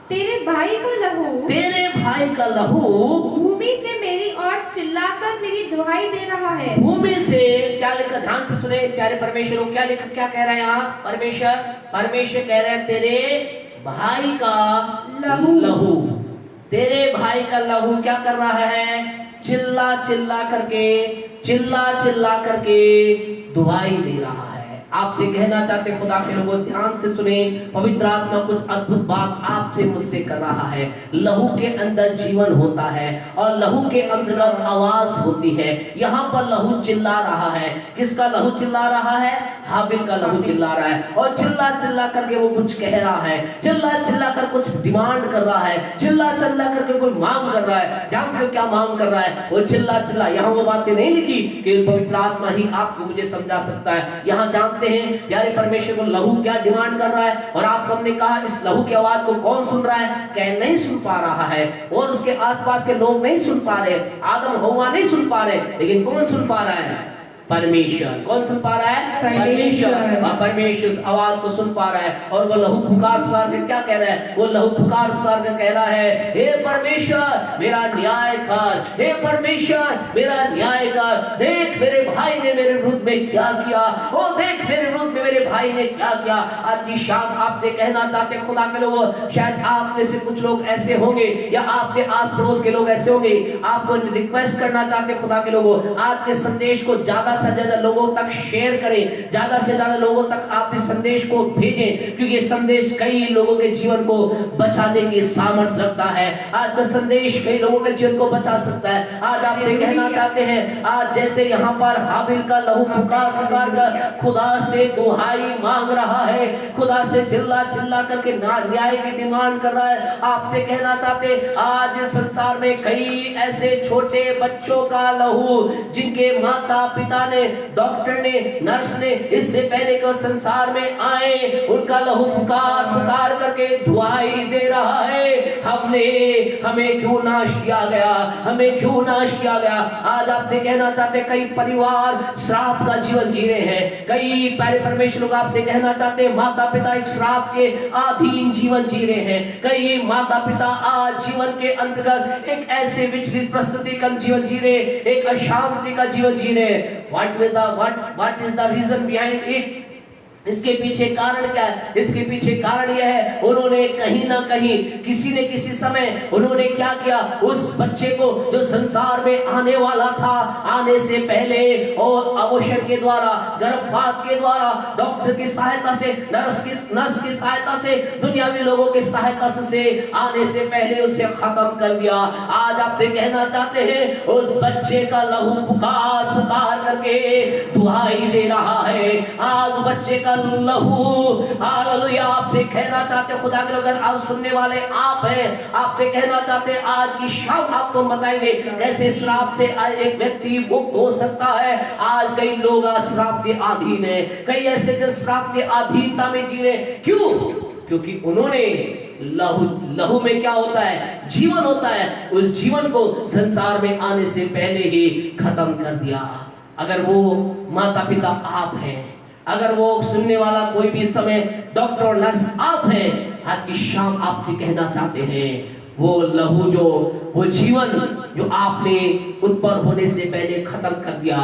तेरे भाई का लहू भूमि से मेरी ओर चिल्लाकर मेरी दुहाई दे रहा है। भूमि से क्या लिखा? ध्यान से सुने प्यारे परमेश्वर को, क्या लिखा, क्या कह रहा है यहाँ परमेश्वर कह रहे हैं तेरे भाई का लहू, तेरे भाई का लहू क्या कर रहा है? चिल्ला चिल्ला करके दुहाई दे रहा है। आपसे कहना चाहते खुदा के लोगों, ध्यान से सुने, पवित्र आत्मा कुछ अद्भुत बात आपसे मुझसे कर रहा है। लहू के अंदर जीवन होता है और लहू के अंदर आवाज होती है। यहाँ पर लहू चिल्ला रहा है। किसका लहू चिल्ला रहा है? हाबिल का लहू चिल्ला रहा है। और चिल्ला करके वो कुछ कह रहा है, चिल्ला कर कुछ डिमांड कर रहा है, चिल्ला करके कोई मांग कर रहा है। जानते हो क्या मांग कर रहा है? वो चिल्ला। यहाँ वो बातें नहीं लिखी कि पवित्र आत्मा ही आपको मुझे समझा सकता है। यहाँ जानते हैं प्यारे परमेश्वर को लहू क्या डिमांड कर रहा है। और आपको हमने कहा इस लहू की आवाज को कौन सुन रहा है? कैन नहीं सुन पा रहा है और उसके आसपास के लोग नहीं सुन पा रहे, आदम हव्वा नहीं सुन पा रहे, लेकिन कौन सुन पा रहा है? परमेश्वर। कौन सुन पा रहा है? परमेश्वर। और परमेश्वर उस आवाज को सुन पा रहा है। और वो लहू पुकार के क्या कह रहा है? वो लहू पुकार के कह रहा है, हे परमेश्वर मेरा न्याय कर, हे परमेश्वर मेरा न्याय कर। देख मेरे भाई ने मेरे विरुद्ध में क्या किया, ओ देख मेरे विरुद्ध में मेरे भाई ने क्या किया। आज की शाम आपसे कहना चाहते खुदा के लोगों, शायद आप में से कुछ लोग ऐसे होंगे या आपके आस पड़ोस के लोग ऐसे होंगे। आपको रिक्वेस्ट करना चाहते खुदा के लोगों, आज के संदेश को ज्यादा से ज्यादा लोगों तक शेयर करें, ज्यादा से ज्यादा लोगों तक आप इस संदेश को भेजें, क्योंकि ये संदेश कई लोगों के जीवन को बचाने की सामर्थ्य रखता है। आज का संदेश कई लोगों के जीवन को बचा सकता है। आज आपसे कहना चाहते हैं, आज जैसे यहाँ पर हाबिल का लहू पुकार कर खुदा से दुहाई मांग रहा है, खुदा से चिल्ला करके न्याय की डिमांड कर रहा है। आपसे कहना चाहते आज संसार में कई ऐसे छोटे बच्चों का लहू, जिनके माता पिता ने, डॉक्टर ने, नर्स ने इससे पहले कि संसार में आए, उनका लहू पुकार करके दुहाई दे रहा है, हमें क्यों नाश किया गया। आज आपसे कहना चाहते कई परिवार श्राप का जीवन जी रहे हैं। कई प्यारे परमेश्वर लोग आपसे कहना चाहते माता पिता एक श्राप के अधीन जीवन जी रहे हैं। कई माता पिता आज जीवन के अंतर्गत एक ऐसे विचलित परिस्थिति का जीवन जी रहे, एक अशांति का जीवन जी रहे। What is the reason behind it? इसके पीछे कारण क्या है? इसके पीछे कारण यह है, उन्होंने कहीं ना कहीं किसी न किसी समय उन्होंने क्या किया, उस बच्चे को जो संसार में आने वाला था, आने से पहले और अबॉर्शन के द्वारा, गर्भपात के द्वारा, डॉक्टर की सहायता से, नर्स की सहायता से, दुनियावी लोगों की सहायता से आने से पहले उसे खत्म कर दिया। आज आपसे कहना चाहते हैं उस बच्चे का लहू पुकार करके दुहाई दे रहा है। आज बच्चे का
का लहू, हालेलुया, आपसे कहना चाहते खुदा के लोग, अगर आप सुनने वाले आप हैं, आपसे कहना चाहते आज की शाम आपको बताएंगे कैसे श्राप से आज एक व्यक्ति मुक्त हो सकता है। आज कई लोग श्राप के अधीन है, कई ऐसे जो श्राप के अधीनता में जी रहे, क्यों? क्योंकि उन्होंने लहू में क्या होता है? जीवन होता है, उस जीवन को संसार में आने से पहले ही खत्म कर दिया। अगर वो माता पिता आप हैं, अगर वो सुनने वाला कोई भी समय डॉक्टर और नर्स आप हैं, आज की शाम आपसे कहना चाहते हैं वो लहू, जो वो जीवन जो आपने उत्पन्न होने से पहले खत्म कर दिया,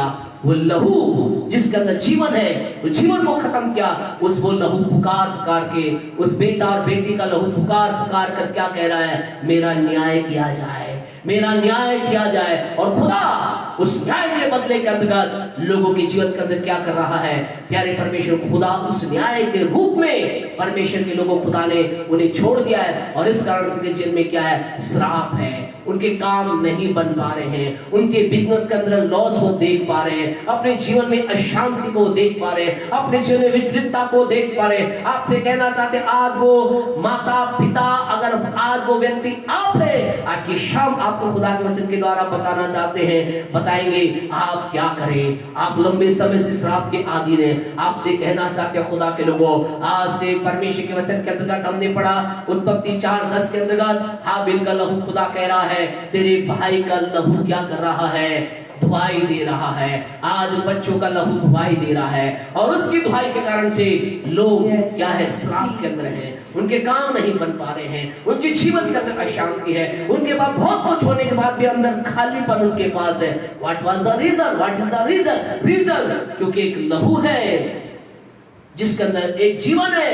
वो लहू जिसके अंदर जीवन है, वो जीवन को खत्म किया, उस वो लहू पुकार पुकार के, उस बेटा और बेटी का लहू पुकार पुकार कर क्या कह रहा है? मेरा न्याय किया जाए, मेरा न्याय किया जाए। और खुदा उस न्याय के बदले के अंतर्गत लोगों के जीवन के अंदर क्या कर रहा है? प्यारे परमेश्वर खुदा उस न्याय के रूप में परमेश्वर के लोगों खुदा ने उन्हें छोड़ दिया है, और इस कारण से जीवन में क्या है? श्राप है, उनके काम नहीं बन पा रहे हैं, उनके बिजनेस के अंदर लॉस वो देख पा रहे हैं, अपने जीवन में अशांति को देख पा रहे हैं, अपने जीवन में विचलितता को देख पा रहे हैं। आपसे कहना चाहते आज वो माता पिता, अगर आज वो व्यक्ति आप है, आज की शाम आपको खुदा के वचन के द्वारा बताना चाहते हैं, बताएंगे आप क्या करें। आप लंबे समय से श्राप के अधीन हैं, आपसे कहना चाहते हैं खुदा के लोगों, आज से परमेश्वर के वचन के अंतर्गत हमने पढ़ा उत्पत्ति 4:10 के अंतर्गत हाबिल का लहू, खुदा कह रहा है तेरे भाई का लहू क्या कर रहा है? दुहाई दे रहा है। आज बच्चों का लहू दुहाई दे रहा है, और उसकी दुहाई के कारण से लोग क्या है? श्राप के अंदर है, उनके काम नहीं बन पा रहे हैं, उनके जीवन के अंदर अशांति है, उनके पास बहुत कुछ होने के बाद भी अंदर खालीपन उनके पास है। What was the reason? What is the reason? Reason क्योंकि एक लहू है जिसके अंदर एक जीवन है,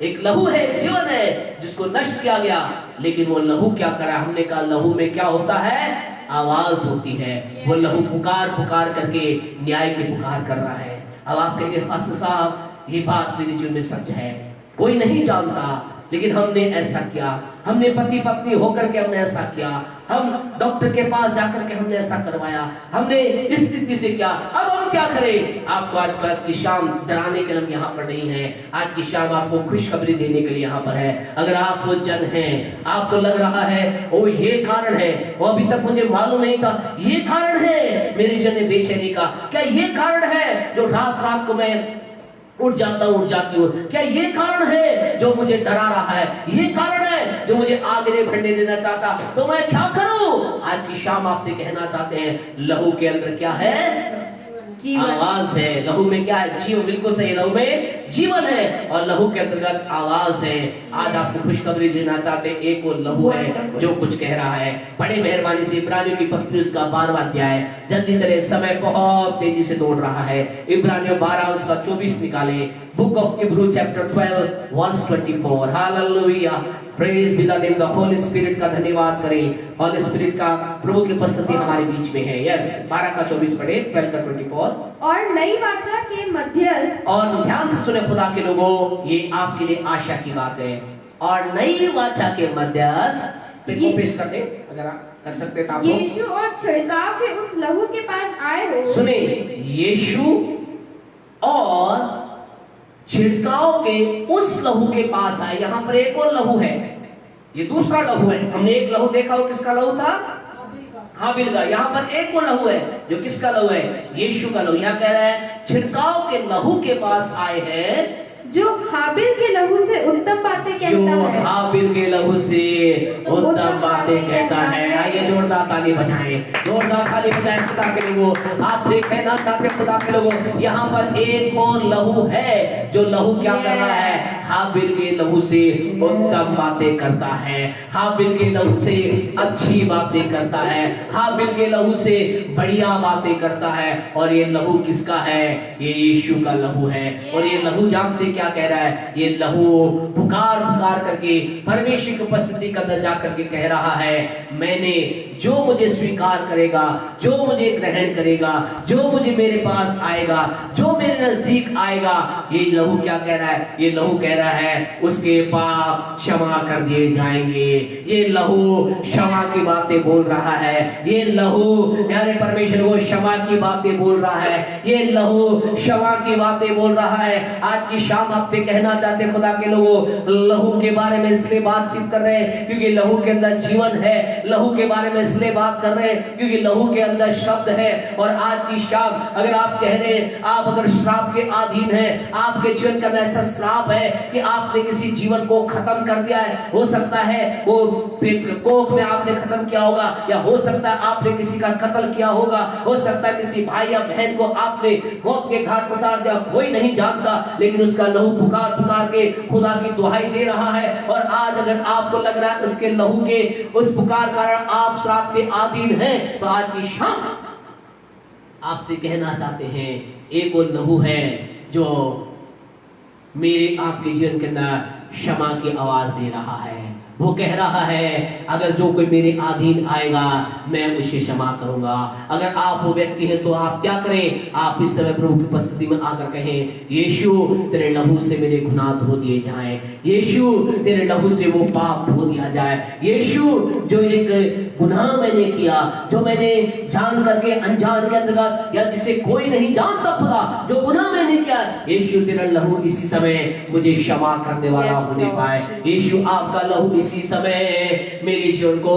एक लहू है, एक जीवन है जिसको नष्ट किया गया। लेकिन वो लहू क्या करा? हमने कहा लहू में क्या होता है? आवाज होती है। वो लहू पुकार पुकार करके न्याय की पुकार कर रहा है। अब आप कहेंगे पास्टर साहब ये बात मेरे जीवन में सच है, कोई नहीं जानता, लेकिन हमने ऐसा किया, हमने पति पत्नी होकर के हमने ऐसा किया, हम डॉक्टर के पास जाकर के हमने ऐसा करवाया, हमने इस स्थिति से किया, अब हम क्या करें? आपको आज की शाम डराने के लिए हम यहाँ पर नहीं है, आज की शाम आपको खुशखबरी देने के लिए यहाँ पर है। अगर आप वो जन हैं, आपको लग रहा है ओ ये कारण है, वो अभी तक मुझे मालूम नहीं था, ये कारण है मेरी जन बेचैनी का, क्या ये कारण है जो रात रात को मैं उठ जाता हूँ, उठ जाती हूँ, क्या ये कारण है जो मुझे डरा रहा है? ये कारण है जो मुझे आगे नहीं बढ़ने देना चाहता? तो मैं क्या करूं? आज की शाम आपसे कहना चाहते हैं लहू के अंदर क्या है? आवाज है। लहू में क्या है? जीवन। बिल्कुल सही, लहू में जीवन है और लहू के अंतर्गत आवाज है। आज आपको खुशखबरी देना चाहते हैं, एक वो लहू है जो कुछ कह रहा है। बड़े मेहरबानी से इब्रानियों की पत्री उसका 12वां अध्याय, जल्दी चले, समय बहुत तेजी से दौड़ रहा है। इब्रानियों 12 उसका 24 निकाले। Book of Hebrew chapter 12 verse 24। Hallelujah, praise be the name of the holy spirit का धन्यवाद करें। होली स्पिरिट का प्रभु की उपस्थिति हमारे बीच में है। यस, 12 का 24 पढ़े, 12 का 24।
और नई वाचा के मध्यस्थ, और
ध्यान से सुने खुदा के लोगों, ये आपके लिए आशा की बात है। और नई वाचा के मध्यस्थ पेश कर दे, अगर आप कर सकते तो आप लोग।
यीशु और छिड़काव के उस लहू के पास आए हो।
सुने, यीशु और छिड़काव के उस लहू के पास आए। यहाँ पर एक और लहू है, ये दूसरा लहू है। हमने एक लहू देखा, वो किसका लहू था? हाबिल का। यहाँ पर एक और लहू है जो किसका लहू है? यीशु का लहू। यहाँ कह रहा है छिड़काव के लहू के पास आए हैं
जो हाबिल के लहू से उत्तम बातें कहता है।
हाबिल के लहू से उत्तम बातें कहता है। आइए जोरदार ताली बजाएं, जोरदार ताली बजाएं खुदा के लोगों। आपसे कहना चाहते खुदा के लोगों, यहाँ पर एक और लहू है जो लहू क्या कर रहा है? हाबिल के लहू से उत्तम बातें करता है, हाबिल के लहू से अच्छी बातें करता है, हाबिल के लहू से बढ़िया बातें करता है। और ये लहू किसका है? ये यीशु का लहू है। और ये लहू जानते क्या कह रहा है? ये लहू पुकार पुकार करके परमेश्वर की उपस्थिति के अंदर जाकर के कह रहा है, मैंने जो मुझे स्वीकार करेगा, जो मुझे ग्रहण करेगा, जो मुझे मेरे पास आएगा, जो मेरे नजदीक आएगा, ये लहू क्या कह रहा है? ये लहू कह रहा है उसके पाप क्षमा कर दिए जाएंगे। ये लहू क्षमा की बातें बोल रहा है। ये लहू प्यारे परमेश्वर को क्षमा की बातें बोल रहा है। ये लहू क्षमा की बातें बोल रहा है। आज की शाम आपसे कहना चाहते खुदा के लोगों, लहू के बारे में इसलिए बातचीत कर रहे हैं क्योंकि लहू के अंदर जीवन है। लहू के बारे में इसलिए बात कर रहे हैं क्योंकि लहू के अंदर शब्द है। और आज की शाम अगर आप कह रहे हैं, आप अगर श्राप के अधीन हैं, आपके जीवन का ऐसा श्राप है कि आपने किसी जीवन को खत्म कर दिया है, हो सकता है वो कोख में आपने खत्म किया होगा, या हो सकता है आपने किसी का कत्ल किया होगा, हो सकता है किसी भाई या बहन को आपने मौत के घाट उतार दिया, कोई नहीं जानता, लेकिन उसका लहू पुकार पुकार के खुदा की दुहाई दे रहा है। और आज अगर आपको लग रहा है उसके लहू के उस पुकार कारण आप श्राप के अधीन हैं, तो आज की शाम आपसे कहना चाहते हैं, एक वो लहू है जो मेरे आपके जीवन के अंदर क्षमा की आवाज दे रहा है। वो कह रहा है अगर जो कोई मेरे अधीन आएगा मैं उसे क्षमा करूंगा। अगर आप वो व्यक्ति हैं तो आप क्या करें? आप इस समय प्रभु की उपस्थिति में आकर कहें, यीशु तेरे लहू से मेरे गुनाह धो दिए जाएं, यीशु तेरे लहू से वो पाप धो दिया जाए। यीशु जो एक गुनाह मैंने किया, जो मैंने जान करके अनजान के अंतर्गत या जिसे कोई नहीं जानता खुदा, जो गुनाह मैंने किया, यीशु तेरा लहू इसी समय मुझे क्षमा करने वाला होने पाए। यीशु आपका लहू इसी समय मेरे जीवन को,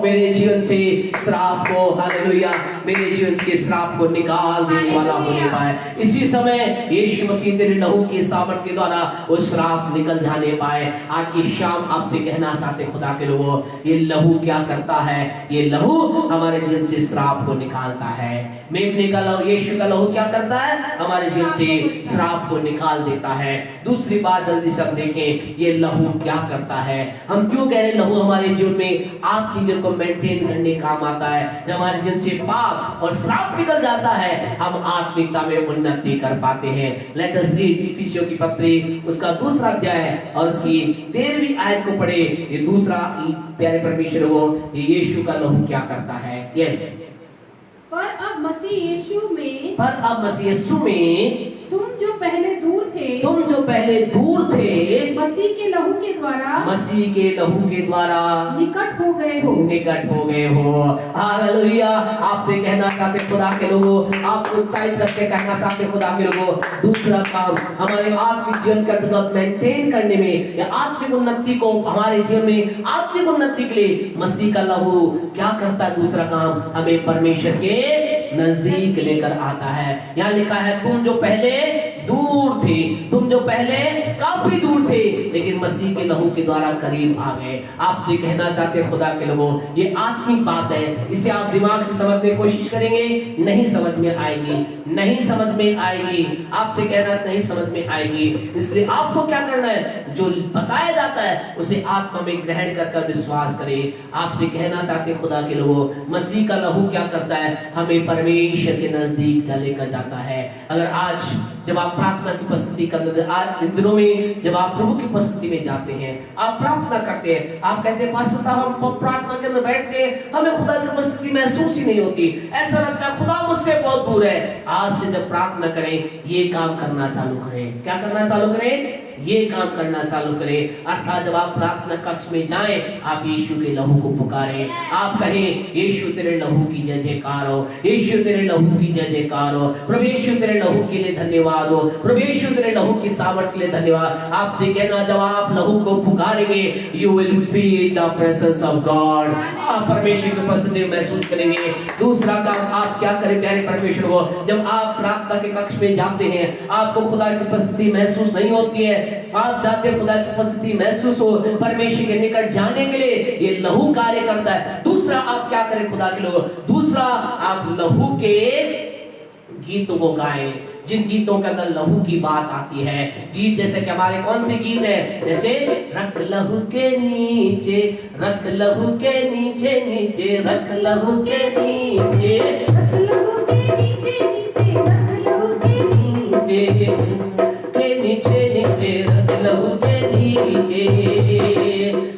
मेरे जीवन से श्राप को, हालेलुया, मेरे जीवन के श्राप को निकाल देने वाला होने पाए। इसी समय यीशु मसीह तेरे लहू के सामर्थ के द्वारा वो श्राप निकल जाने पाए। आज की शाम आपसे कहना चाहते खुदा के लोगों, ये लहू क्या करता है? ये लहू हमारे जीवन से श्राप को निकालता है। मेमने का लहू, यीशु का लहू क्या करता है? हमारे जीवन से श्राप को निकाल देता है। दूसरी बात जल्दी से देखें, ये लहू क्या करता है? हम क्यों कह रहे लहू हमारे जीवन में आपकी जीवन को मेंटेन करने काम आता है। जब हमारे जीवन से पाप और श्राप निकल जाता है, हम आत्मिकता में उन्नति कर पाते हैं। लेट अस रीड इफिसियों की पत्री उसका 2 अध्याय है और उसकी 13वीं आयत को पढ़े। ये दूसरा प्यारे परमेश्वर वो यीशु का लहू क्या करता है? यस,
पर अब मसीह यीशु में तुम जो पहले दूर थे, मसीह के लहू के द्वारा निकट हो गए हो। हालेलुया। आपसे कहना चाहते खुदा के लोगों, आप उत्साहित करके कहना चाहते खुदा के लोगों, दूसरा काम हमारे आत्मिक जीवन का अंतर्गत मेंटेन करने में या आत्मिक उन्नति को, हमारे जीवन में आत्मिक उन्नति के लिए मसीह का लहू क्या करता है? दूसरा काम हमें परमेश्वर के नजदीक लेकर आता है। यहाँ लिखा है तुम जो पहले दूर थे, तुम जो पहले काफी दूर थे, लेकिन मसीह के लहू के द्वारा करीब आ गए। आपसे कहना चाहते खुदा के लोगों, ये आत्मिक बात है। इसे आप दिमाग से समझने की कोशिश करेंगे, नहीं समझ में आएगी, नहीं समझ में आएगी। आपसे कहना नहीं समझ में आएगी। इसलिए आपको क्या करना है? जो बताया जाता है उसे आत्मा में ग्रहण कर विश्वास करें। आपसे कहना चाहते खुदा के लोगों, मसीह का लहू क्या करता है? हमें परमेश्वर के नजदीक लेकर जाता है। अगर आज जब आप प्रार्थना की उपस्थिति करते हैं, आज इन दिनों में जब आप प्रभु की उपस्थिति में जाते हैं, आप प्रार्थना करते हैं, आप कहते हैं पास्टर साहब हम प्रार्थना के अंदर बैठते हैं, हमें खुदा की उपस्थिति महसूस ही नहीं होती, ऐसा लगता है खुदा मुझसे बहुत दूर है। आज से जब प्रार्थना करें, ये काम करना चालू करें। क्या करना चालू करें? ये काम करना चालू करें। अर्थात जब आप प्रार्थना कक्ष में जाएं, आप यीशु के लहू को पुकारें। आप कहें यीशु तेरे लहू की जय जयकार हो, यीशु तेरे लहू की जय जयकार हो, प्रभु यीशु तेरे लहू के लिए धन्यवाद हो, प्रभु यीशु तेरे लहू की सामर्थ के लिए धन्यवाद। आपसे कहना, जब आप लहू को पुकारेंगे, you will feel the presence of God. आप परमेश्वर की उपस्थिति महसूस करेंगे। दूसरा काम आप क्या करें प्यारे परमेश्वर को? जब आप प्रार्थना के कक्ष में जाते हैं, आपको खुदा की उपस्थिति महसूस नहीं होती है, आप चाहते खुदा की उपस्थिति महसूस हो, परमेश्वर के निकट जाने के लिए ये लहू कार्य करता है। दूसरा आप क्या करें खुदा के लोगों? दूसरा आप लहू के गीतों को गाएं, जिन गीतों के अंदर लहू की बात आती है। गीत जैसे कि हमारे कौन से गीत है? जैसे रख लहू के नीचे, रख लहू के नीचे, नीचे रख लहू के नीचे, रख लहू के नीचे, नीचे रख लहू के नीचे, के नीचे नीचे रख लहू के नीचे।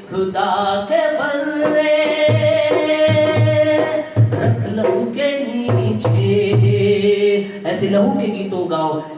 खुदा के बंदे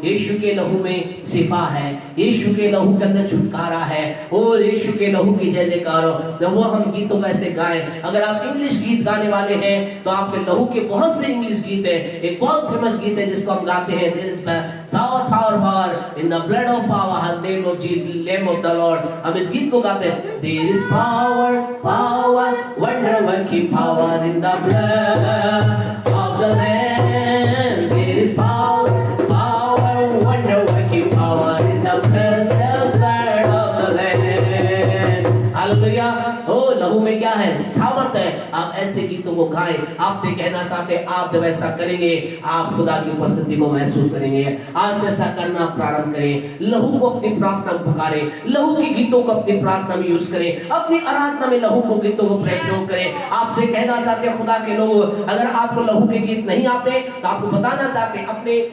यीशु के लहू में शिफा है, यीशु के लहू के अंदर छुटकारा है, और यीशु के लहू की जय जयकार हो। जब वो हम गीतों कैसे गाएं, अगर आप इंग्लिश गीत गाने वाले हैं तो आपके लहू के बहुत से इंग्लिश गीत है। एक बहुत फेमस गीत है जिसको हम गाते हैं, there is power power power in the blood of power name of Jesus name of the Lord. हम इस गीत को गाते हैं, there is power power wonder working power in the blood of the Lamb. There is power, power, wonder working power in the precious blood of the Lamb. Hallelujah. ओ लहू में क्या है? सामर्थ है। आप ऐसे गीतों को गाएं। आपसे कहना चाहते हैं, आप जब ऐसा करेंगे आप खुदा की उपस्थिति को महसूस करेंगे। आज से ऐसा करना प्रारंभ करें। लहू को अपनी प्रार्थना में पुकारें, लहू के गीतों को अपनी प्रार्थना में यूज करें, अपनी आराधना में लहू को गीतों को प्रयोग करें। आपसे कहना चाहते हैं खुदा के लोग, अगर आपको लहू के गीत नहीं आते तो आपको बताना चाहते हैं, अपने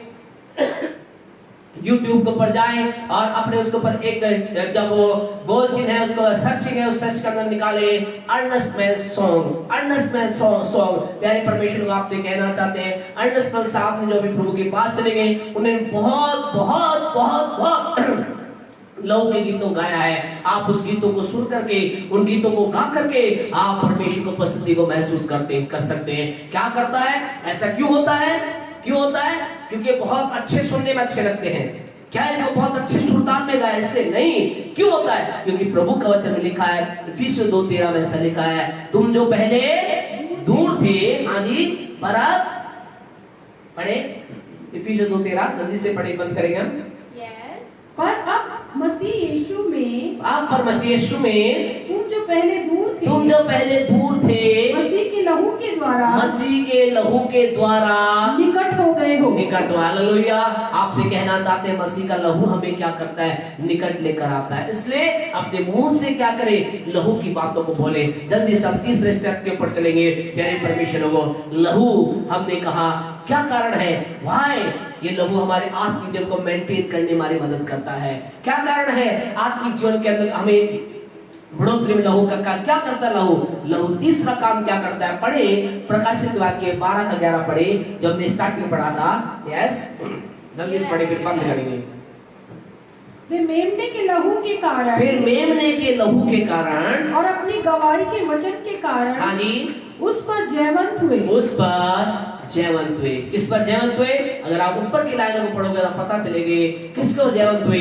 YouTube के ऊपर जाएं और अपने उसके ऊपर एक जब वो गोल चिन्ह है उसको सर्चिंग है, उस सर्च के अंदर निकाले अर्नेस्टमेल सॉन्ग, अर्नेस्टमेल सॉन्ग। प्यारे परमेश्वर को आपसे कहना चाहते हैं, अर्नेस्टमेल साहब ने जो अभी प्रभु के पास चले गए, उन्हें बहुत बहुत बहुत बहुत लहू के गीतों गाया है। आप उस गीतों को सुन करके, उन गीतों को गा करके आप परमेश्वर की उपस्थिति को महसूस कर सकते हैं। क्या करता है? ऐसा क्यों होता है? क्यों होता है? क्योंकि बहुत अच्छे सुनने में अच्छे लगते हैं। क्या इनको बहुत अच्छे सुल्तान में गाया इसलिए नहीं? क्यों होता है? क्योंकि प्रभु का वचन में लिखा है, इफिसियों 2:13 में ऐसा लिखा है, तुम जो पहले दूर थे, हाँ जी, पर अब पढ़े इफिसियों 2:13 जल्दी से पढ़े, बंद करेंगे हम।
पर अब मसीह यीशु में,
आप पर मसीह यीशु में
तुम जो पहले दूर थे,
तुम जो पहले दूर थे,
मसीह के लहू के द्वारा,
मसीह के लहू के द्वारा
निकट हो गए हो।
निकट। हालेलुया। आपसे कहना चाहते हैं, मसीह का लहू हमें क्या करता है? निकट लेकर आता है। इसलिए अपने मुंह से क्या करें? लहू की बातों को बोले। जल्दी से 30 स्टेप के ऊपर चलेंगे। प्यारे परमेश्वर को लहू हमने कहा क्या कारण है? वाई ये लहू हमारे आत्मिक जीवन को मेंटेन करने में हमारी मदद करता है। क्या कारण है? आत्मिक जीवन के अंदर हमें बढ़ोतरी में लहू का काम क्या करता है? लहू तीसरा काम क्या करता है? पढ़े प्रकाशित वाक्य 12:11 पढ़े, जो हमने स्टार्टिंग पढ़ा था। यस, जल्दी से पढ़े, फिर बंद करेंगे।
वे मेमने के लहू के कारण,
फिर मेमने के लहू के कारण
और अपनी गवाही के वचन के कारण,
हाँ जी,
उस पर जयवंत हुए।
उस पर जयवंत हुए। किस पर जयवंत हुए? अगर आप ऊपर की लाइनों को पढ़ोगे तो पता चलेगी किसको जयवंत हुए?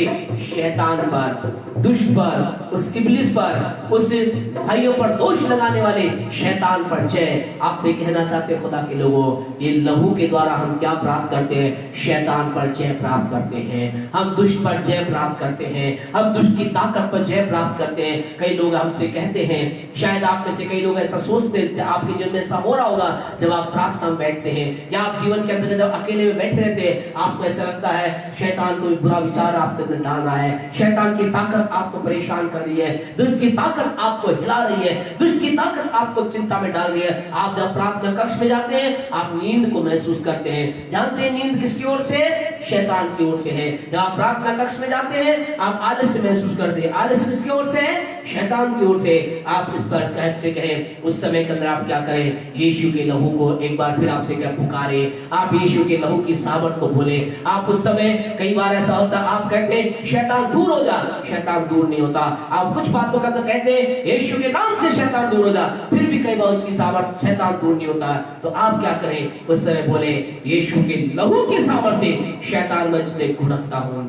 शैतान पर, दुष्ट पर, उस इब्लिस पर, उस भाइयों पर दोष लगाने वाले शैतान पर जय। आपसे कहना चाहते हैं खुदा के लोगों, ये लहू के द्वारा हम क्या प्राप्त करते हैं? शैतान पर जय प्राप्त करते हैं। हम दुष्ट पर जय प्राप्त करते हैं, हम दुष्ट की ताकत पर जय प्राप्त करते हैं। कई लोग हमसे कहते हैं, शायद आप में से कई लोग ऐसा सोचते हैं, आपके जीवन में ऐसा हो रहा होगा, जब आप प्रार्थना में बैठते हैं या आप जीवन के अंदर जब अकेले में बैठे रहते हैं, आपको ऐसा लगता है शैतान कोई बुरा विचार आपके अंदर डाल रहा है, शैतान की ताकत आपको परेशान कर रही है, दुष्ट की ताकत आपको हिला रही है, दुष्ट की ताकत आपको चिंता में डाल रही है। आप जब प्रार्थना कक्ष में जाते हैं, आप नींद को महसूस करते हैं। जानते हैं नींद किसकी ओर से? शैतान की ओर से है। जब आप प्रार्थना कक्ष में जाते हैं, आप आलस्य महसूस करते हैं। आलस्य किसकी ओर से? शैतान की ओर से। आप इस पर कहते कहें, उस समय के अंदर आप क्या करें? यीशु के लहू को एक बार फिर आपसे क्या पुकारे, आप यीशु के लहू की सामर्थ को बोले। आप उस समय कई बार ऐसा होता, आप कहते हैं शैतान दूर हो जा, शैतान दूर नहीं होता। आप कुछ बातों का तो कहते हैं यीशु के नाम से शैतान दूर हो जा, फिर भी कई बार उसकी सामर्थ शैतान दूर नहीं होता। तो आप क्या करें? उस समय बोले यीशु के लहू की सामर्थ से शैतान में तुझे घुड़कता हूं।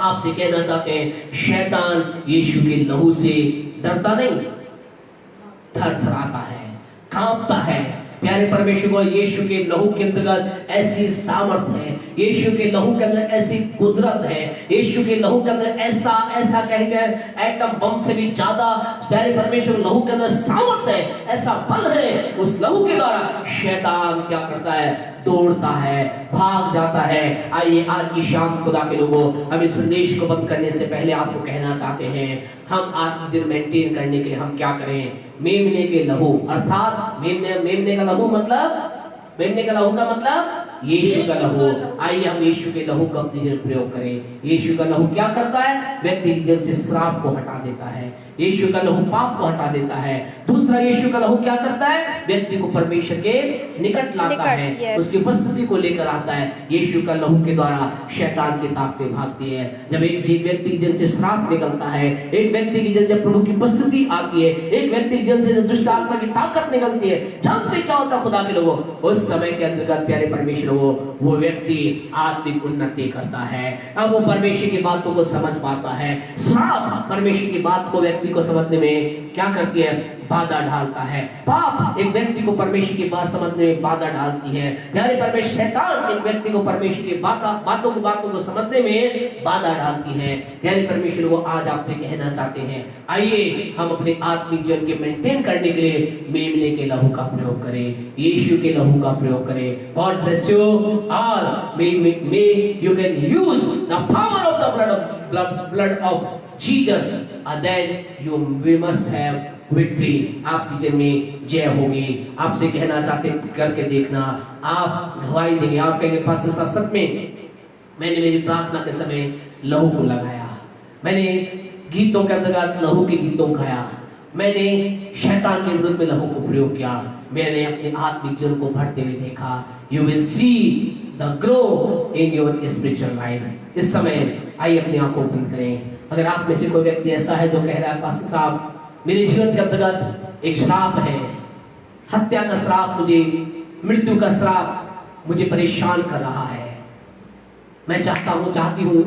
आपसे कहना चाहते हैं, शैतान यीशु के लहू से डरता नहीं, थरथराता है, कांपता है। प्यारे परमेश्वर को यीशु के लहू के अंतर्गत ऐसी सामर्थ है, यीशु के लहू के अंदर ऐसी कुदरत है, यीशु के लहू के अंदर ऐसा कहेंगे एटम बम से भी ज्यादा प्यारे परमेश्वर लहू के अंदर सामर्थ है, ऐसा बल है। उस लहू के द्वारा शैतान क्या करता है? दौड़ता है, भाग जाता है। आइए आज की शाम खुदा के लोगों, हम इस संदेश को बंद करने से पहले आपको कहना चाहते हैं, हम आज दिन मेंटेन करने के लिए हम क्या करें? मेमने के लहू, अर्थात मेमने का लहू मतलब, मेमने का लहू का मतलब यीशु का लहू। आइए हम यीशु के लहू का अपने जीवन में प्रयोग करें। यीशु का लहू क्या करता है? व्यक्ति के दिल से श्राप को हटा देता है। यीशु का लहू पाप को हटा देता है। दूसरा, यीशु का लहू क्या करता है? व्यक्ति को परमेश्वर के निकट लाता है, उसकी उपस्थिति को लेकर आता है। यीशु का लहू के द्वारा शैतान की ताकतें भागती है। जब एक व्यक्ति के जन से श्राप निकलता है, एक व्यक्ति की जन जब प्रभु की उपस्थिति आती है, एक व्यक्ति के जन से दुष्ट आत्मा की ताकत निकलती है, जानते क्या होता खुदा के लोगों? उस समय के अंतर्गत प्यारे परमेश्वर वो व्यक्ति आत्मिक उन्नति करता है। अब वो परमेश्वर की बातों को समझ पाता है। श्राप परमेश्वर की बात को व्यक्ति को समझने में क्या करती है? बाधा डालता है। पाप एक व्यक्ति को परमेश्वर की बात समझने में बाधा डालती है। प्यारे परमेश्वर, शैतान एक व्यक्ति को परमेश्वर की बातों को समझने में बाधा डालती है। प्यारे परमेश्वर, वो आज आपसे कहना चाहते हैं, आइए हम अपने आत्मिक जीवन के मेंटेन करने के लिए मेमने के लहू का प्रयोग करें, यीशु के लहू का प्रयोग करें। God bless you all. May you can use the power of the blood of Jesus, then we must have victory। आपकी जीवन में जय होगी। आपसे कहना चाहते करके देखना, आप गवाही देंगे। आप कहेंगे पास्टर साहब, सच में मैंने मेरी प्रार्थना के समय लहू को लगाया, मैंने गीतों के अंतर्गत लहू के गीतों गाया, मैंने शैतान के विरुद्ध में लहू को प्रयोग किया, मैंने अपने आत्मिक जीवन को बढ़ते हुए देखा। You will see the grow in your spiritual life. इस समय आइए अपनी आंखों को बंद करें। अगर आप में से कोई व्यक्ति ऐसा है जो कह रहा है, पास्टर साहब मेरे जीवन के अंतर्गत एक श्राप है, हत्या का श्राप, मुझे मृत्यु का श्राप मुझे परेशान कर रहा है, मैं चाहती हूँ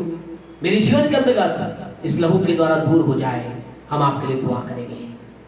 मेरे जीवन के अंतर्गत इस लहू के द्वारा दूर हो जाए, हम आपके लिए दुआ करेंगे।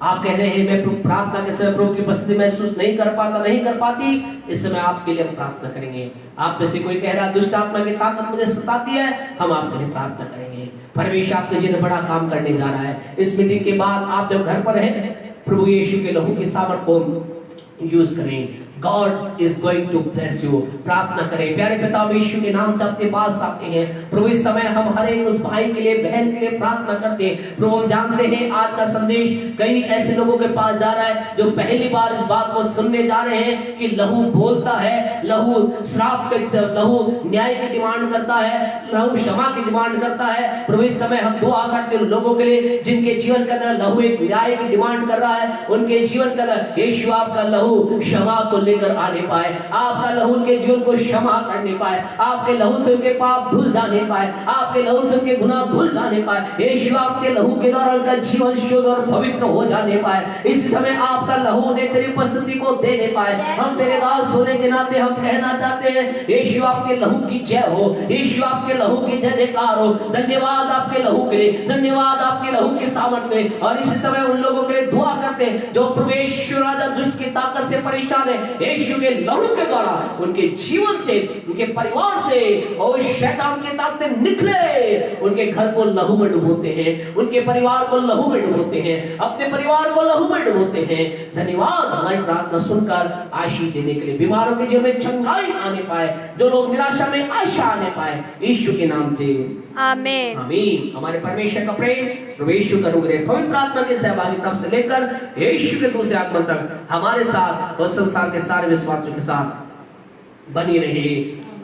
आप कह रहे हैं मैं प्रार्थना के समय प्रभु की उपस्थिति महसूस नहीं कर पाती, इस समय आपके लिए हम प्रार्थना करेंगे। आप में से कोई कह रहा है दुष्ट आत्मा की ताकत मुझे सताती है, हम आपके लिए प्रार्थना करेंगे। परमेश्वर आपके जीवन में बड़ा काम करने जा रहा है। इस मीटिंग के बाद आप जब घर पर हैं, प्रभु यीशु के लहू की सामर्थ को यूज करें। God is going to bless you। प्रार्थना करें। प्यारे पिता यीशु के नाम से आपके पास आते हैं प्रभु। इस समय हम हर एक उस भाई के लिए, बहन के लिए प्रार्थना करते हैं प्रभु। हम जानते हैं आज का संदेश कई ऐसे लोगों के पास जा रहा है जो पहली बार इस बात को सुनने जा रहे हैं कि लहू बोलता है, लहू श्राप के, लहू न्याय की डिमांड करता है, लहू क्षमा की डिमांड करता है प्रभु। इस समय हम दुआ करते हैं लोगों के लिए जिनके जीवन के अंदर लहू एक न्याय की डिमांड कर रहा है, उनके जीवन के अंदर यीशु आपका लहू क्षमा को लेकर आने पाए, आपका लहू उनके जीवन को क्षमा करने पाए, आपके लहू से उनके पाप धुल जाने पाए, आपके लहू से उनके गुनाह धुल जाने पाए। यीशु आपके लहू के द्वारा उनका जीवन शुद्ध और पवित्र हो जाने पाए। इस समय आपका लहू उन्हें तेरी उपस्थिति को देने पाए। हम तेरे दास होने के नाते हम कहना चाहते हैं यीशु आपके लहू की जय हो, यीशु आपके लहू की जय जयकार हो। धन्यवाद आपके लहू के लिए, धन्यवाद आपके लहू की सामर्थ में। और इसी समय उन लोगों के लिए दुआ करते हैं जो प्रवेश राजा दुष्ट की ताकत से परेशान है, यीशु के लहू के द्वारा उनके जीवन से, उनके परिवार से और शैतान की ताकतें निकले, उनके घर को लहू में डुबोते हैं, उनके परिवार को लहू में डुबोते हैं, अपने परिवार को लहू में डुबोते हैं। धन्यवाद हमारी प्रार्थना सुनकर आशीष देने के लिए। बीमारों के जीवन में चंगाई आने पाए, जो लोग निराशा में आशा आने पाए, यीशु के नाम से
आमीन।
आमीन। हमारे परमेश्वर का प्रेम, प्रभु यीशु का अनुग्रह, पवित्र आत्मा की सहभागिता से लेकर यीशु के दूसरे आगमन तक हमारे साथ और संसार के सारे विश्वासियों के साथ बनी रहे।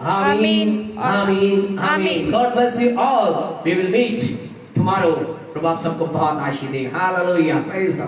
आमीन, आमीन, आमीन। God bless you all. We will meet tomorrow. प्रभु आप सबको बहुत आशीष दे। Hallelujah, praise the Lord.